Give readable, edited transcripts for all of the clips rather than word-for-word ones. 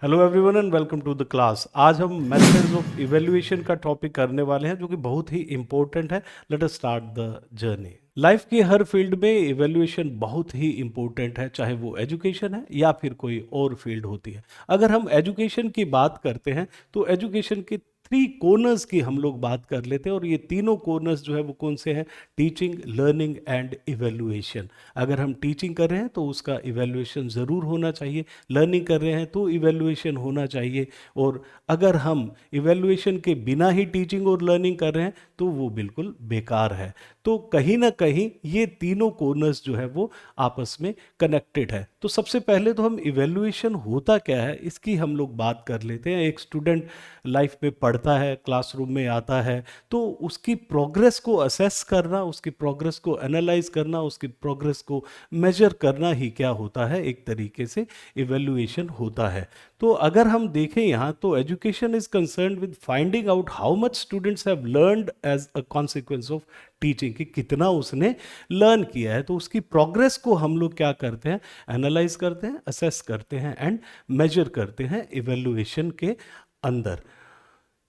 Hello everyone and welcome to the class. आज हम methods of evaluation का topic करने वाले हैं जो कि बहुत ही इंपॉर्टेंट है। Let us start the journey. Life की हर फील्ड में इवैल्यूएशन बहुत ही इंपॉर्टेंट है, चाहे वो एजुकेशन है या फिर कोई और फील्ड होती है। अगर हम एजुकेशन की बात करते हैं तो एजुकेशन की 3 कॉर्नर्स की हम लोग बात कर लेते हैं, और ये तीनों कॉर्नर्स जो है वो कौन से हैं? Teaching, learning and evaluation. अगर हम टीचिंग कर रहे हैं तो उसका इवैल्यूएशन ज़रूर होना चाहिए, लर्निंग कर रहे हैं तो इवैल्यूएशन होना चाहिए, और अगर हम इवैल्यूएशन के बिना ही टीचिंग और लर्निंग कर रहे हैं तो वो बिल्कुल बेकार है। तो कहीं ना कहीं ये तीनों कॉर्नर्स जो है वो आपस में कनेक्टेड है। तो सबसे पहले तो हम इवैल्यूएशन होता क्या है इसकी हम लोग बात कर लेते हैं। एक स्टूडेंट लाइफ में पढ़ता है, क्लासरूम में आता है, तो उसकी प्रोग्रेस को असेस करना, उसकी प्रोग्रेस को एनालाइज करना, उसकी प्रोग्रेस को मेजर करना ही क्या होता है? एक तरीके से इवैल्यूएशन होता है। तो अगर हम देखें यहाँ, तो education is concerned with finding out how much students have learned as a consequence of teaching, कि कितना उसने लर्न किया है। तो उसकी प्रोग्रेस को हम लोग क्या करते हैं? एनालाइज करते हैं, असेस करते हैं एंड मेजर करते हैं इवैल्यूएशन के अंदर।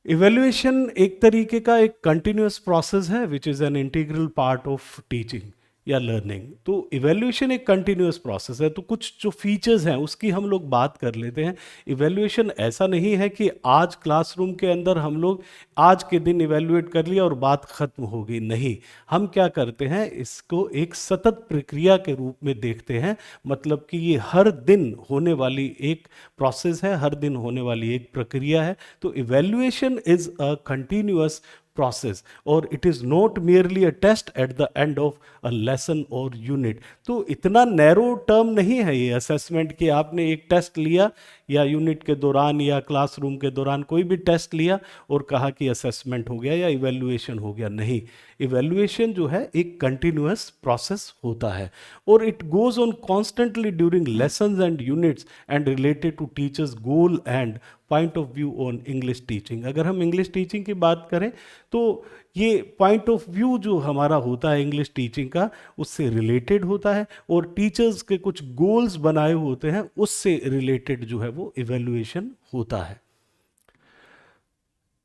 इवैल्यूएशन एक तरीके का एक कंटिन्यूअस प्रोसेस है which is an integral part of teaching या लर्निंग। तो इवैल्यूएशन एक कंटिन्यूअस प्रोसेस है। तो कुछ जो फीचर्स हैं उसकी हम लोग बात कर लेते हैं। इवैल्यूएशन ऐसा नहीं है कि आज क्लासरूम के अंदर हम लोग आज के दिन इवैल्यूएट कर लिया और बात खत्म हो गई। नहीं, हम क्या करते हैं, इसको एक सतत प्रक्रिया के रूप में देखते हैं। मतलब कि ये हर दिन होने वाली एक प्रोसेस है, हर दिन होने वाली एक प्रक्रिया है। तो evaluation is a continuous process, or it is not merely a test at the end of a lesson or unit। तो इतना नैरो टर्म नहीं है ये असेसमेंट कि आपने एक टेस्ट लिया या यूनिट के दौरान या क्लासरूम के दौरान कोई भी टेस्ट लिया और कहा कि असेसमेंट हो गया या इवैल्यूएशन हो गया। नहीं, इवैल्यूएशन जो है एक कंटिन्यूअस प्रोसेस होता है, और it goes on constantly during lessons and units and related to teachers goal and point of view on English teaching. अगर हम इंग्लिश टीचिंग की बात करें तो ये पॉइंट ऑफ व्यू जो हमारा होता है इंग्लिश टीचिंग का, उससे रिलेटेड होता है, और टीचर्स के कुछ गोल्स बनाए होते हैं उससे रिलेटेड जो है वो इवैल्यूएशन होता है।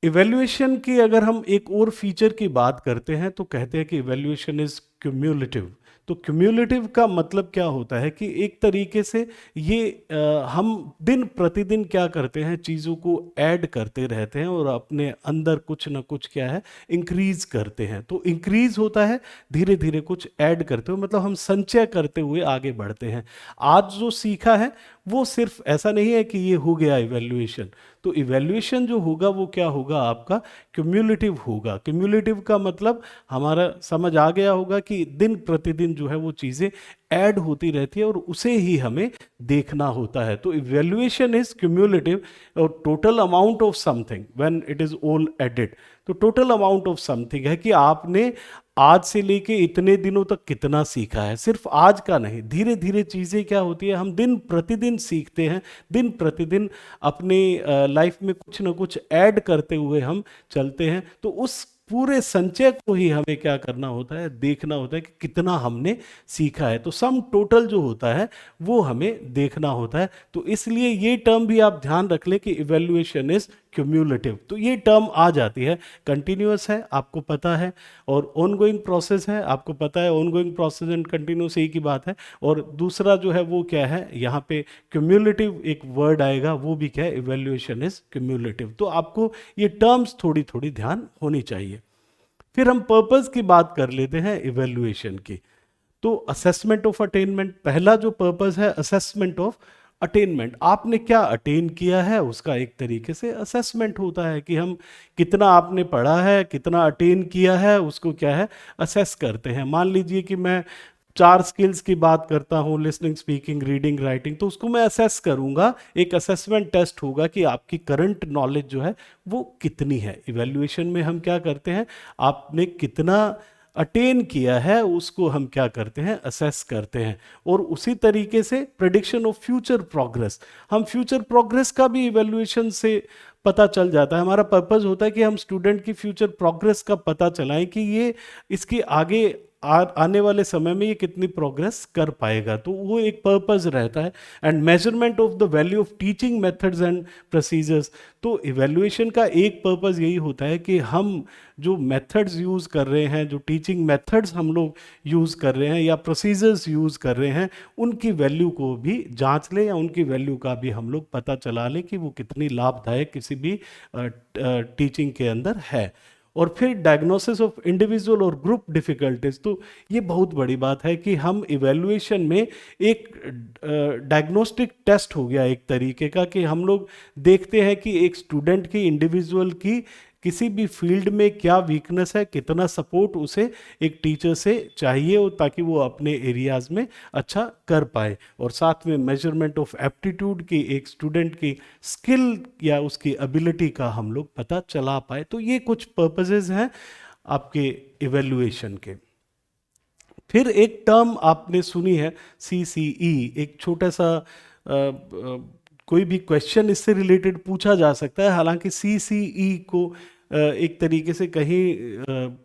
इवैल्यूएशन की अगर हम एक और फीचर की बात करते हैं तो कहते हैं कि इवैल्यूएशन इज क्यूम्युलेटिव। तो क्यूम्युलेटिव का मतलब क्या होता है कि एक तरीके से ये हम दिन प्रतिदिन क्या करते हैं, चीज़ों को ऐड करते रहते हैं और अपने अंदर कुछ ना कुछ क्या है, इंक्रीज करते हैं। तो इंक्रीज होता है धीरे धीरे कुछ ऐड करते हुए, मतलब हम संचय करते हुए आगे बढ़ते हैं। आज जो सीखा है वो सिर्फ ऐसा नहीं है कि ये हो गया इवैल्यूएशन। तो इवैल्यूएशन जो होगा वो क्या होगा? आपका क्यूम्युलेटिव होगा। क्यूम्युलेटिव का मतलब हमारा समझ आ गया होगा कि दिन प्रतिदिन जो है वो चीज़ें ऐड होती रहती है और उसे ही हमें देखना होता है। तो इवैल्यूएशन इज क्यूम्युलेटिव, और total amount of something when it is all added. तो टोटल अमाउंट ऑफ समथिंग है कि आपने आज से लेके इतने दिनों तक कितना सीखा है। सिर्फ आज का नहीं, धीरे धीरे चीज़ें क्या होती है, हम दिन प्रतिदिन सीखते हैं, दिन प्रतिदिन अपने लाइफ में कुछ ना कुछ ऐड करते हुए हम चलते हैं। तो उस पूरे संचय को ही हमें क्या करना होता है? देखना होता है कि कितना हमने सीखा है। तो सम टोटल जो होता है वो हमें देखना होता है। तो इसलिए ये टर्म भी आप ध्यान रख लें कि इवैल्यूएशन इज क्यूम्युलेटिव। तो ये टर्म आ जाती है। कंटिन्यूअस है आपको पता है, और ऑनगोइंग प्रोसेस है आपको पता है। ऑनगोइंग प्रोसेस एंड कंटिन्यूअस एक ही बात है। और दूसरा जो है वो क्या है, यहाँ पे क्यूम्युलेटिव एक वर्ड आएगा, वो भी क्या है? Evaluation is cumulative. तो आपको ये टर्म्स थोड़ी थोड़ी ध्यान होनी चाहिए। फिर हम पर्पस की बात कर लेते हैं इवैल्यूएशन की। तो असेसमेंट ऑफ अटेनमेंट, पहला जो पर्पस है असेसमेंट ऑफ अटेनमेंट। आपने क्या अटेन किया है उसका एक तरीके से असेसमेंट होता है कि हम कितना आपने पढ़ा है, कितना अटेन किया है, उसको क्या है? असेस करते हैं। मान लीजिए कि मैं 4 स्किल्स की बात करता हूँ, लिसनिंग, स्पीकिंग, रीडिंग, राइटिंग, तो उसको मैं असेस करूंगा। एक असेसमेंट टेस्ट होगा कि आपकी करंट नॉलेज जो है वो कितनी है। इवैल्यूएशन में हम क्या करते हैं, आपने कितना अटेन किया है उसको हम क्या करते हैं? असेस करते हैं। और उसी तरीके से प्रेडिक्शन ऑफ फ्यूचर प्रोग्रेस, हम फ्यूचर प्रोग्रेस का भी इवैल्यूएशन से पता चल जाता है। हमारा पर्पस होता है कि हम स्टूडेंट की फ्यूचर प्रोग्रेस का पता चलाएं कि ये इसके आगे आने वाले समय में ये कितनी प्रोग्रेस कर पाएगा, तो वो एक पर्पस रहता है। And measurement of the value of teaching methods and procedures, तो इवैल्यूएशन का एक पर्पस यही होता है कि हम जो मेथड्स यूज़ कर रहे हैं, जो टीचिंग मेथड्स हम लोग यूज़ कर रहे हैं या प्रोसीजर्स यूज़ कर रहे हैं, उनकी वैल्यू को भी जांच लें या उनकी वैल्यू का भी हम लोग पता चला लें कि वो कितनी लाभदायक किसी भी टीचिंग के अंदर है। और फिर डायग्नोसिस ऑफ इंडिविजुअल और ग्रुप डिफिकल्टीज, तो ये बहुत बड़ी बात है कि हम इवैल्यूएशन में एक डायग्नोस्टिक टेस्ट हो गया एक तरीके का, कि हम लोग देखते हैं कि एक स्टूडेंट की, इंडिविजुअल की किसी भी फील्ड में क्या वीकनेस है, कितना सपोर्ट उसे एक टीचर से चाहिए और ताकि वो अपने एरियाज में अच्छा कर पाए। और साथ में मेजरमेंट ऑफ एप्टीट्यूड की, एक स्टूडेंट की स्किल या उसकी एबिलिटी का हम लोग पता चला पाए। तो ये कुछ पर्पसेस हैं आपके इवैल्यूएशन के। फिर एक टर्म आपने सुनी है CCE, एक छोटा सा कोई भी क्वेश्चन इससे रिलेटेड पूछा जा सकता है। हालांकि CCE को एक तरीके से कहीं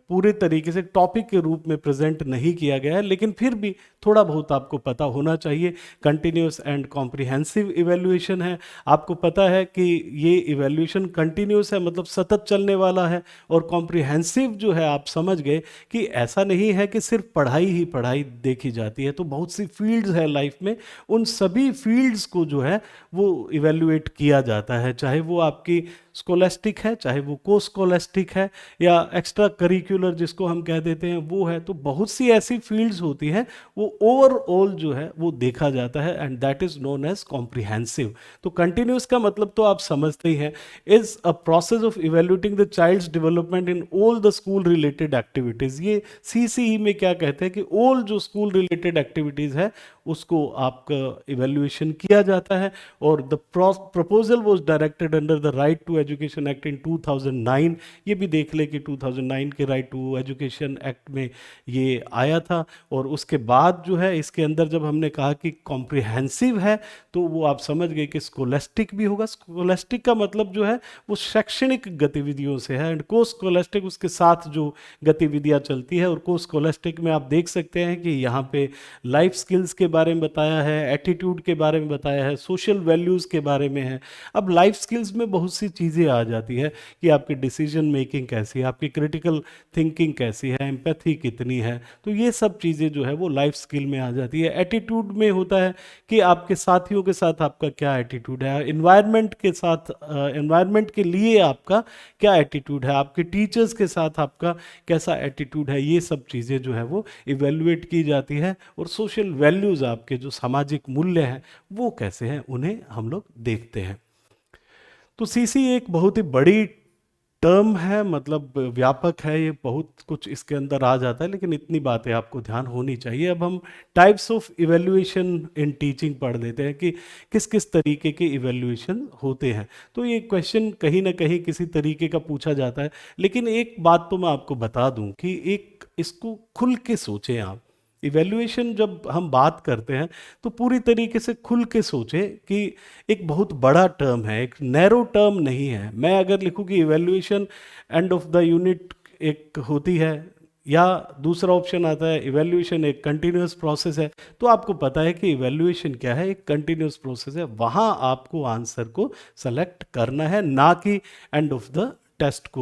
पूरे तरीके से टॉपिक के रूप में प्रेजेंट नहीं किया गया है, लेकिन फिर भी थोड़ा बहुत आपको पता होना चाहिए। कंटिन्यूस एंड कॉम्प्रिहेंसिव इवैल्यूएशन है। आपको पता है कि ये इवैल्यूएशन कंटिन्यूस है, मतलब सतत चलने वाला है। और कॉम्प्रिहेंसिव जो है, आप समझ गए कि ऐसा नहीं है कि सिर्फ पढ़ाई ही पढ़ाई देखी जाती है। तो बहुत सी फील्ड्स है लाइफ में, उन सभी फील्ड्स को जो है वो इवैल्यूएट किया जाता है, चाहे वो आपकी स्कोलेस्टिक है, चाहे वो को स्कोलेस्टिक है, या एक्स्ट्रा करिकुलर जिसको हम कह देते हैं वो है। तो बहुत सी ऐसी फील्ड्स होती हैं, वो ओवरऑल जो है वो देखा जाता है, and that is known as comprehensive. तो कंटिन्यूस का मतलब तो आप समझते ही हैं, is a process of evaluating the child's development in all the school related activities. ये CCE में क्या कहते हैं कि ऑल जो स्कूल रिलेटेड एक्टिविटीज है उसको आपका इवेल्युएशन किया जाता है। और the proposal was directed under the right to education act in 2009। ये भी देख ले कि 2009 के राइट टू एजुकेशन एक्ट में ये आया था। और उसके बाद जो है इसके अंदर जब हमने कहा कि कॉम्प्रिहेंसिव है, तो वो आप समझ गए कि स्कोलेस्टिक भी होगा। स्कोलेस्टिक का मतलब जो है वो शैक्षणिक गतिविधियों से है, एंड को स्कोलेस्टिक उसके साथ जो गतिविधियां चलती है। और को स्कोलेस्टिक में आप देख सकते हैं कि यहाँ पे लाइफ स्किल्स के बारे में बताया है, एटीट्यूड के बारे में बताया है, सोशल वैल्यूज़ के बारे में है। अब लाइफ स्किल्स में बहुत सी चीज़ें आ जाती है कि आपकी डिसीजन मेकिंग कैसी है, आपकी क्रिटिकल थिंकिंग कैसी है, एम्पैथी कितनी है। तो ये सब चीज़ें जो है वो लाइफ स्किल में आ जाती है। एटीट्यूड में होता है कि आपके साथियों के साथ आपका क्या एटीट्यूड है, एनवायरनमेंट के साथ, एनवायरनमेंट के लिए आपका क्या एटीट्यूड है, आपके टीचर्स के साथ आपका कैसा एटीट्यूड है। ये सब चीज़ें जो है वो इवेल्युएट की जाती है। और सोशल वैल्यूज़, आपके जो सामाजिक मूल्य हैं वो कैसे हैं, उन्हें हम लोग देखते हैं। तो CC एक बहुत ही बड़ी टर्म है, मतलब व्यापक है, ये बहुत कुछ इसके अंदर आ जाता है, लेकिन इतनी बातें आपको ध्यान होनी चाहिए। अब हम types of evaluation in teaching पढ़ लेते हैं कि किस किस तरीके के इवेल्युएशन होते हैं। तो ये क्वेश्चन कहीं ना कहीं किसी तरीके का पूछा जाता है, लेकिन एक बात तो मैं आपको बता दूं कि एक इसको खुल के सोचें आप। इवैल्यूएशन जब हम बात करते हैं तो पूरी तरीके से खुल के सोचें कि एक बहुत बड़ा टर्म है, एक नैरो टर्म नहीं है। मैं अगर लिखूं कि evaluation end of the unit एक होती है, या दूसरा ऑप्शन आता है इवैल्यूएशन एक कंटिन्यूस प्रोसेस है, तो आपको पता है कि इवैल्यूएशन क्या है, एक कंटिन्यूस प्रोसेस है। वहां आपको आंसर को सेलेक्ट करना है, ना कि एंड ऑफ द टेस्ट को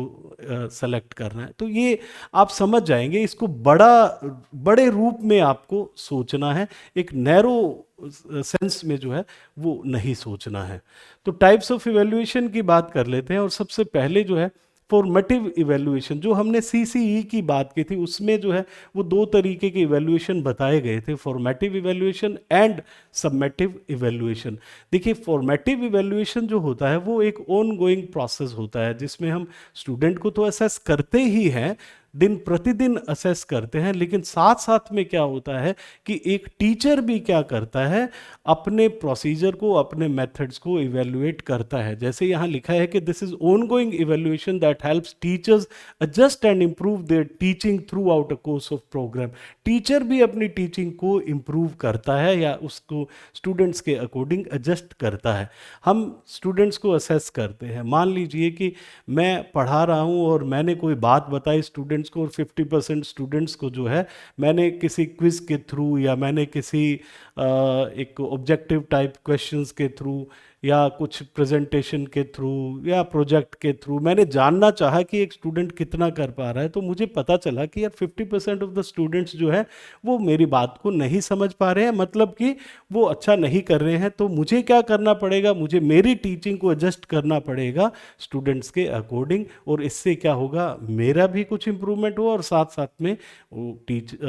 सेलेक्ट करना है। तो ये आप समझ जाएंगे, इसको बड़े रूप में आपको सोचना है, एक नैरो सेंस में जो है वो नहीं सोचना है। तो टाइप्स ऑफ इवैल्यूएशन की बात कर लेते हैं। और सबसे पहले जो है फॉर्मेटिव इवैल्यूएशन, जो हमने CCE की बात की थी उसमें जो है वो दो तरीके के इवैल्यूएशन बताए गए थे, formative evaluation and summative evaluation. देखिए, फॉर्मेटिव इवैल्यूएशन जो होता है वो एक ऑन गोइंग प्रोसेस होता है, जिसमें हम स्टूडेंट को तो असेस करते ही हैं, दिन प्रतिदिन असेस करते हैं, लेकिन साथ साथ में क्या होता है कि एक टीचर भी क्या करता है, अपने प्रोसीजर को, अपने मेथड्स को इवेल्युएट करता है। जैसे यहाँ लिखा है कि this is ongoing evaluation that helps teachers adjust and improve their teaching throughout a course of program. Teacher भी अपनी टीचिंग को इम्प्रूव करता है या उसको स्टूडेंट्स के अकॉर्डिंग एडजस्ट करता है। हम स्टूडेंट्स को असेस करते हैं। मान लीजिए कि मैं पढ़ा रहा हूँ और मैंने कोई बात बताई, स्टूडेंट स्टूडेंट्स को और 50% स्टूडेंट्स को जो है मैंने किसी क्विज के थ्रू या मैंने किसी एक ऑब्जेक्टिव टाइप क्वेश्चंस के थ्रू या कुछ प्रेजेंटेशन के थ्रू या प्रोजेक्ट के थ्रू मैंने जानना चाहा कि एक स्टूडेंट कितना कर पा रहा है, तो मुझे पता चला कि यार 50% ऑफ द स्टूडेंट्स जो है वो मेरी बात को नहीं समझ पा रहे हैं, मतलब कि वो अच्छा नहीं कर रहे हैं। तो मुझे क्या करना पड़ेगा, मुझे मेरी टीचिंग को एडजस्ट करना पड़ेगा स्टूडेंट्स के अकॉर्डिंग, और इससे क्या होगा, मेरा भी कुछ इंप्रूवमेंट हुआ और साथ साथ में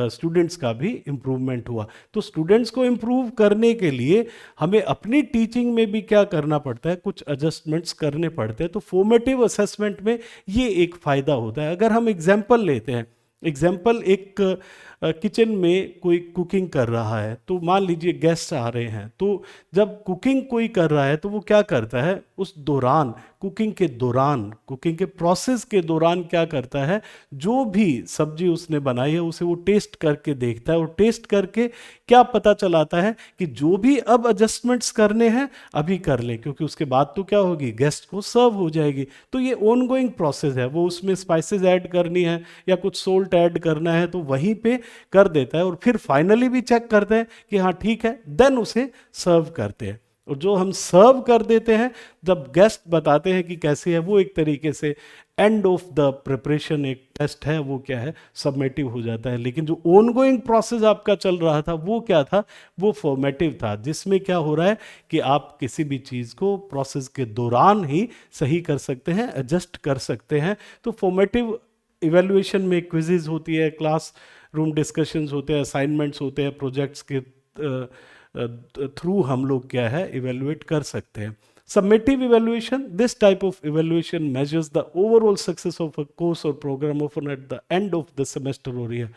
स्टूडेंट्स का भी इंप्रूवमेंट हुआ। तो स्टूडेंट्स को इंप्रूव करने के लिए हमें अपनी टीचिंग में भी क्या करना पड़ता है, कुछ एडजस्टमेंट्स करने पड़ते हैं। तो फॉर्मेटिव असेसमेंट में ये एक फायदा होता है। अगर हम एग्जाम्पल लेते हैं, एग्जाम्पल एक किचन में कोई कुकिंग कर रहा है, तो मान लीजिए गेस्ट आ रहे हैं, तो जब कुकिंग कोई कर रहा है तो वो क्या करता है, उस दौरान कुकिंग के प्रोसेस के दौरान क्या करता है, जो भी सब्जी उसने बनाई है उसे वो टेस्ट करके देखता है, और टेस्ट करके क्या पता चलाता है कि जो भी अब एडजस्टमेंट्स करने हैं अभी कर लें, क्योंकि उसके बाद तो क्या होगी, गेस्ट को सर्व हो जाएगी। तो ये ऑनगोइंग प्रोसेस है, वो उसमें स्पाइसेस ऐड करनी है या कुछ सोल्ट ऐड करना है तो वहीं पे कर देता है, और फिर फाइनली भी चेक करते हैं कि हाँ ठीक है, देन उसे सर्व करते हैं। और जो हम सर्व कर देते हैं, जब गेस्ट बताते हैं कि कैसे है, वो एक तरीके से एंड ऑफ द प्रिपरेशन, एक टेस्ट है, वो क्या है, सबमेटिव हो जाता है। लेकिन जो ऑनगोइंग प्रोसेस आपका चल रहा था वो क्या था, वो फॉर्मेटिव था, जिसमें क्या हो रहा है कि आप किसी भी चीज़ को प्रोसेस के दौरान ही सही कर सकते हैं, एडजस्ट कर सकते हैं। तो फॉर्मेटिव इवेल्युएशन में क्विजेज होती है, क्लास रूम डिस्कशंस होते हैं, असाइनमेंट्स होते हैं, प्रोजेक्ट्स के थ्रू हम लोग क्या है, इवेल्युएट कर सकते हैं। Summative evaluation, this type of evaluation measures the overall success of a course or program often at the end of the semester or year.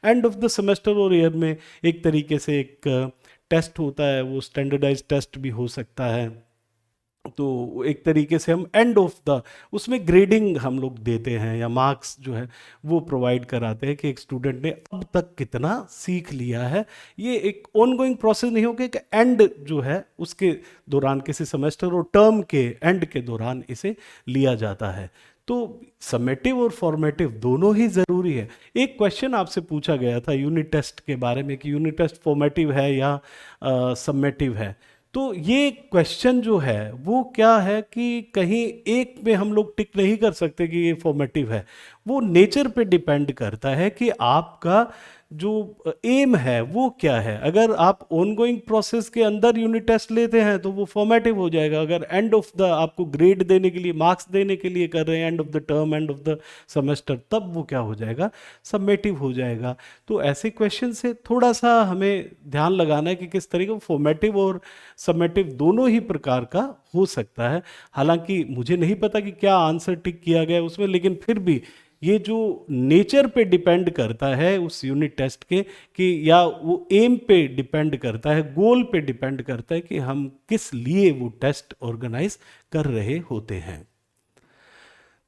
End of the semester or year में एक तरीके से एक test होता है, वो standardise test भी हो सकता है। तो एक तरीके से हम एंड ऑफ द उसमें ग्रेडिंग हम लोग देते हैं या मार्क्स जो है वो प्रोवाइड कराते हैं कि एक स्टूडेंट ने अब तक कितना सीख लिया है। ये एक ऑनगोइंग प्रोसेस नहीं होगा, एक एंड जो है उसके दौरान, किसी सेमेस्टर और टर्म के एंड के दौरान इसे लिया जाता है। तो समेटिव और फॉर्मेटिव दोनों ही जरूरी है। एक क्वेश्चन आपसे पूछा गया था यूनिट टेस्ट के बारे में कि यूनिट टेस्ट फॉर्मेटिव है या समेटिव है। तो ये क्वेश्चन जो है वो क्या है कि कहीं एक में हम लोग टिक नहीं कर सकते कि ये फॉर्मेटिव है। वो नेचर पे डिपेंड करता है कि आपका जो एम है वो क्या है। अगर आप ऑनगोइंग प्रोसेस के अंदर यूनिट टेस्ट लेते हैं तो वो फॉर्मेटिव हो जाएगा। अगर एंड ऑफ द आपको ग्रेड देने के लिए, मार्क्स देने के लिए कर रहे हैं, end of the term, end of the semester, तब वो क्या हो जाएगा, सबमेटिव हो जाएगा। तो ऐसे क्वेश्चन से थोड़ा सा हमें ध्यान लगाना है कि किस तरीके फॉर्मेटिव और सबमेटिव दोनों ही प्रकार का हो सकता है। हालांकि मुझे नहीं पता कि क्या आंसर टिक किया गया उसमें, लेकिन फिर भी ये जो नेचर पे डिपेंड करता है उस यूनिट टेस्ट के, कि या वो एम पे डिपेंड करता है, गोल पे डिपेंड करता है कि हम किस लिए वो टेस्ट ऑर्गेनाइज कर रहे होते हैं।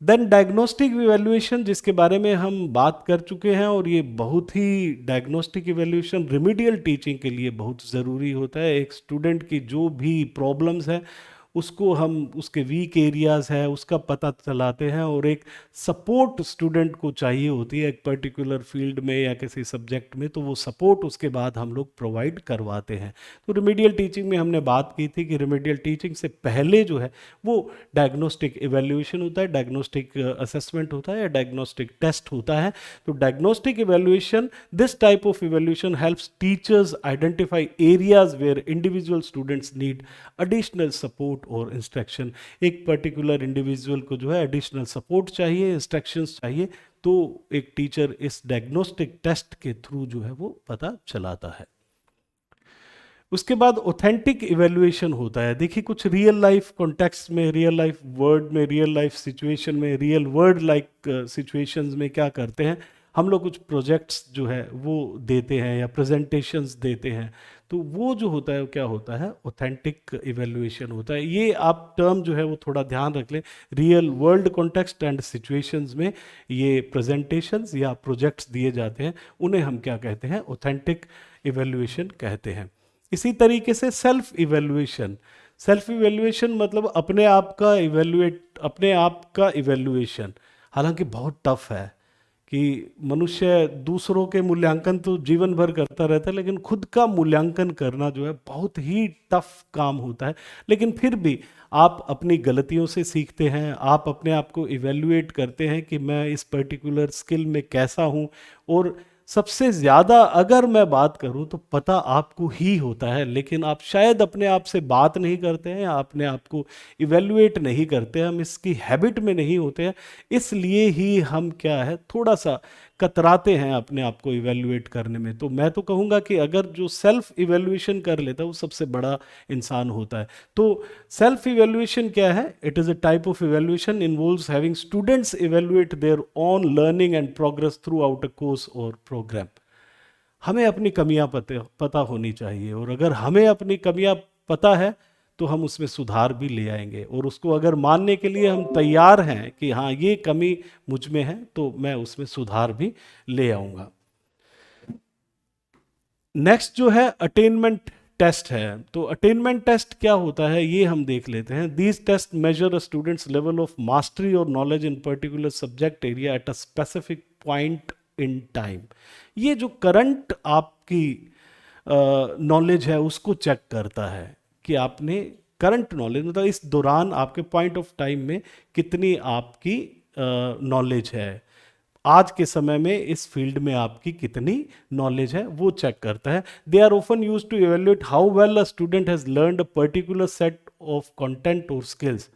देन डायग्नोस्टिक इवैल्यूएशन, जिसके बारे में हम बात कर चुके हैं, और ये बहुत ही डायग्नोस्टिक इवैल्यूएशन रिमीडियल टीचिंग के लिए बहुत ज़रूरी होता है। एक स्टूडेंट की जो भी प्रॉब्लम्स है उसको हम, उसके वीक एरियाज है उसका पता चलाते हैं, और एक सपोर्ट स्टूडेंट को चाहिए होती है एक पर्टिकुलर फील्ड में या किसी सब्जेक्ट में, तो वो सपोर्ट उसके बाद हम लोग प्रोवाइड करवाते हैं। तो रिमीडियल टीचिंग में हमने बात की थी कि रिमीडियल टीचिंग से पहले जो है वो डायग्नोस्टिक इवैल्यूएशन होता है, डायग्नोस्टिक असेसमेंट होता है या डायग्नोस्टिक टेस्ट होता है। तो diagnostic evaluation, this type of evaluation helps teachers identify areas where individual students need additional support और इंस्ट्रक्शन। एक पर्टिकुलर इंडिविजुअल को जो है एडिशनल सपोर्ट चाहिए, इंस्ट्रक्शंस चाहिए, तो एक टीचर इस डायग्नोस्टिक टेस्ट के थ्रू जो है वो पता चलाता है। उसके बाद ऑथेंटिक इवैल्यूएशन होता है। देखिए, कुछ रियल लाइफ कॉन्टेक्स्ट में, रियल लाइफ वर्ड में, रियल लाइफ सिचुएशन में, रियल वर्ड लाइक सिचुएशंस में क्या करते हैं हम लोग, कुछ प्रोजेक्ट्स जो है वो देते हैं या प्रेजेंटेशंस देते हैं। तो वो जो होता है वो क्या होता है, ऑथेंटिक इवैल्यूएशन होता है। ये आप टर्म जो है वो थोड़ा ध्यान रख लें, real world context and situations में ये प्रेजेंटेशंस या प्रोजेक्ट्स दिए जाते हैं, उन्हें हम क्या कहते हैं, ऑथेंटिक इवैल्यूएशन कहते हैं। इसी तरीके से सेल्फ इवैल्यूएशन, सेल्फ इवैल्यूएशन मतलब अपने आप का इवैल्यूएट, अपने आप का इवैल्यूएशन। हालांकि बहुत टफ है कि मनुष्य दूसरों के मूल्यांकन तो जीवन भर करता रहता है, लेकिन खुद का मूल्यांकन करना जो है बहुत ही टफ काम होता है। लेकिन फिर भी आप अपनी गलतियों से सीखते हैं, आप अपने आप को इवेल्युएट करते हैं कि मैं इस पर्टिकुलर स्किल में कैसा हूँ। और सबसे ज़्यादा अगर मैं बात करूं तो पता आपको ही होता है, लेकिन आप शायद अपने आप से बात नहीं करते हैं, अपने आप को इवेल्युएट नहीं करते, हम इसकी हैबिट में नहीं होते हैं। इसलिए ही हम क्या है थोड़ा सा कतराते हैं अपने आप को इवेल्युएट करने में। तो मैं तो कहूँगा कि अगर जो सेल्फ इवेल्युएशन कर लेता है वो सबसे बड़ा इंसान होता है। तो सेल्फ इवेल्युएशन क्या है? It is a type of evaluation involves having students evaluate their own learning and progress through out a course और प्रोग्राम। हमें अपनी कमियां पता होनी चाहिए, और अगर हमें अपनी कमियां पता है तो हम उसमें सुधार भी ले आएंगे, और उसको अगर मानने के लिए हम तैयार हैं कि हाँ ये कमी मुझ में है तो मैं उसमें सुधार भी ले आऊंगा। नेक्स्ट जो है अटेनमेंट टेस्ट है। तो अटेनमेंट टेस्ट क्या होता है ये हम देख लेते हैं। These test measure a students level of mastery और knowledge in particular subject area at a specific point in time. ये जो करंट आपकी नॉलेज है उसको चेक करता है कि आपने करंट नॉलेज मतलब इस दौरान आपके पॉइंट ऑफ टाइम में कितनी आपकी नॉलेज है, आज के समय में इस फील्ड में आपकी कितनी नॉलेज है वो चेक करता है। They are often use to evaluate how well a student has learned a particular set of content और स्किल्स।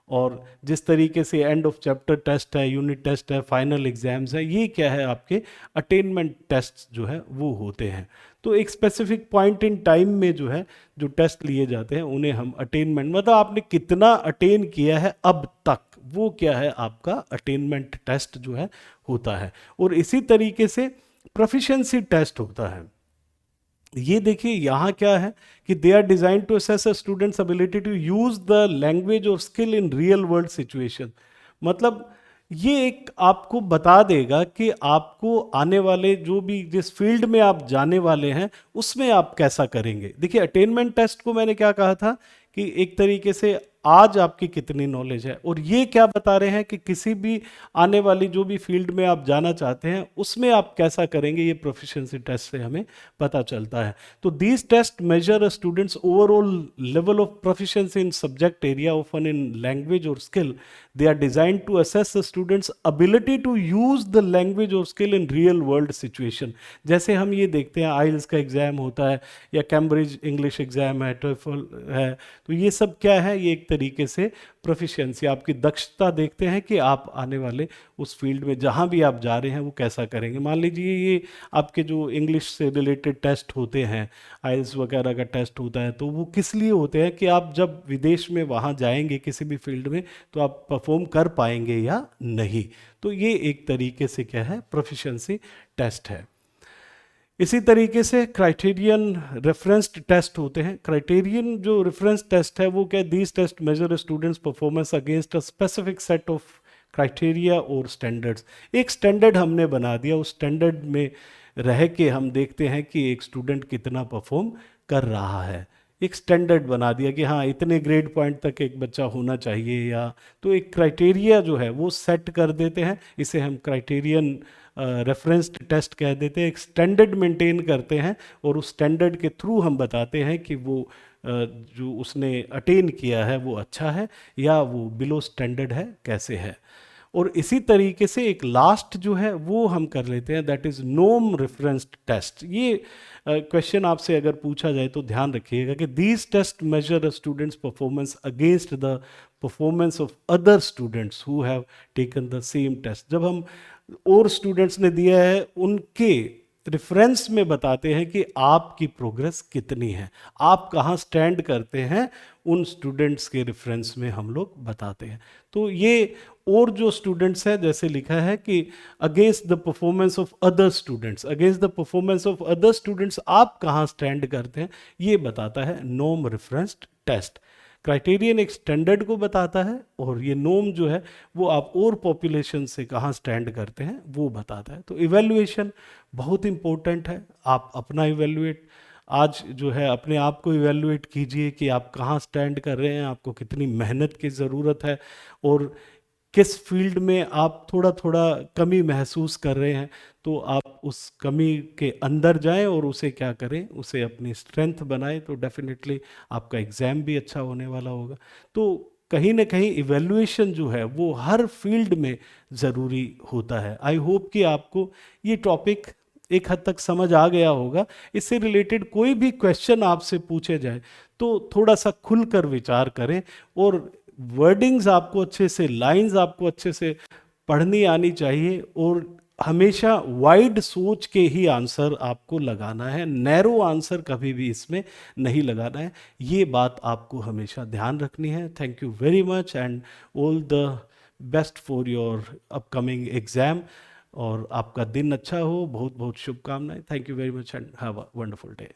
और जिस तरीके से एंड ऑफ चैप्टर टेस्ट है, यूनिट टेस्ट है, फाइनल एग्जाम्स है, ये क्या है आपके अटेनमेंट टेस्ट जो है वो होते हैं। तो एक स्पेसिफिक पॉइंट इन टाइम में जो है जो टेस्ट लिए जाते हैं उन्हें हम अटेनमेंट मतलब आपने कितना अटेन किया है अब तक, वो क्या है आपका अटेनमेंट टेस्ट जो है होता है। और इसी तरीके से प्रोफिशिएंसी टेस्ट होता है। ये देखिए यहाँ क्या है कि they are design to assess a students ability to use the language और skill in real world situation. मतलब ये एक आपको बता देगा कि आपको आने वाले जो भी जिस फील्ड में आप जाने वाले हैं उसमें आप कैसा करेंगे। देखिए अटेनमेंट टेस्ट को मैंने क्या कहा था कि एक तरीके से आज आपकी कितनी नॉलेज है, और ये क्या बता रहे हैं कि किसी भी आने वाली जो भी फील्ड में आप जाना चाहते हैं उसमें आप कैसा करेंगे, ये प्रोफिशिएंसी टेस्ट से हमें पता चलता है। तो these test measure a students overall level of proficiency in subject area often in language और skill. They are designed to assess the students ability to use the language और skill in real world situation. जैसे हम ये देखते हैं आइल्स का exam होता है या कैम्ब्रिज इंग्लिश एग्जाम है, टोफल है, तो ये सब क्या है, ये एक तरीके से प्रोफिशिएंसी आपकी दक्षता देखते हैं कि आप आने वाले उस फील्ड में जहां भी आप जा रहे हैं वो कैसा करेंगे। मान लीजिए ये आपके जो इंग्लिश से रिलेटेड टेस्ट होते हैं, आइल्स वगैरह का टेस्ट होता है, तो वो किस लिए होते हैं कि आप जब विदेश में वहां जाएंगे किसी भी फील्ड में तो आप परफॉर्म कर पाएंगे या नहीं। तो ये एक तरीके से क्या है प्रोफिशिएंसी टेस्ट है। इसी तरीके से क्राइटेरियन रेफरेंस्ड टेस्ट होते हैं। क्राइटेरियन जो रेफरेंस टेस्ट है वो क्या, these test measure students performance against a specific set of criteria और स्टैंडर्ड्स। एक स्टैंडर्ड हमने बना दिया, उस स्टैंडर्ड में रह के हम देखते हैं कि एक स्टूडेंट कितना परफॉर्म कर रहा है। एक स्टैंडर्ड बना दिया कि हाँ इतने ग्रेड पॉइंट तक एक बच्चा होना चाहिए, या तो एक क्राइटेरिया जो है वो सेट कर देते हैं, इसे हम क्राइटेरियन रेफरेंस्ड टेस्ट कह देते हैं। एक स्टैंडर्ड मेंटेन करते हैं और उस स्टैंडर्ड के थ्रू हम बताते हैं कि वो जो उसने अटेन किया है वो अच्छा है या वो बिलो स्टैंडर्ड है, कैसे है। और इसी तरीके से एक लास्ट जो है वो हम कर लेते हैं, दैट इज नोम रेफरेंस्ड टेस्ट। ये क्वेश्चन आपसे अगर पूछा जाए तो ध्यान रखिएगा कि these test measure students performance against the performance of other students who have taken the same test. जब हम और स्टूडेंट्स ने दिया है उनके रेफरेंस में बताते हैं कि आपकी प्रोग्रेस कितनी है, आप कहाँ स्टैंड करते हैं, उन स्टूडेंट्स के रेफरेंस में हम लोग बताते हैं। तो ये और जो स्टूडेंट्स है जैसे लिखा है कि against the performance of other students, against the performance of other students आप कहाँ स्टैंड करते हैं, ये बताता है नॉर्म रेफरेंस्ड टेस्ट। क्राइटेरियन एक स्टैंडर्ड को बताता है और ये नोम जो है वो आप और पॉपुलेशन से कहाँ स्टैंड करते हैं वो बताता है। तो इवैल्यूएशन बहुत इंपॉर्टेंट है। आप अपना इवैल्यूएट आज जो है अपने आप को इवैल्यूएट कीजिए कि आप कहाँ स्टैंड कर रहे हैं, आपको कितनी मेहनत की ज़रूरत है, और किस फील्ड में आप थोड़ा थोड़ा कमी महसूस कर रहे हैं, तो आप उस कमी के अंदर जाएं और उसे क्या करें, उसे अपनी स्ट्रेंथ बनाएं, तो डेफिनेटली आपका एग्ज़ाम भी अच्छा होने वाला होगा। तो कहीं ना कहीं इवेल्युएशन जो है वो हर फील्ड में ज़रूरी होता है। आई होप कि आपको ये टॉपिक एक हद तक समझ आ गया होगा। इससे रिलेटेड कोई भी क्वेश्चन आपसे पूछे जाए तो थोड़ा सा खुलकर विचार करें, और वर्डिंग्स आपको अच्छे से, लाइंस आपको अच्छे से पढ़नी आनी चाहिए, और हमेशा वाइड सोच के ही आंसर आपको लगाना है, नैरो आंसर कभी भी इसमें नहीं लगाना है। ये बात आपको हमेशा ध्यान रखनी है। Thank you very much and all the best for your upcoming exam, और आपका दिन अच्छा हो। बहुत बहुत शुभकामनाएं। Thank you very much and have a wonderful day.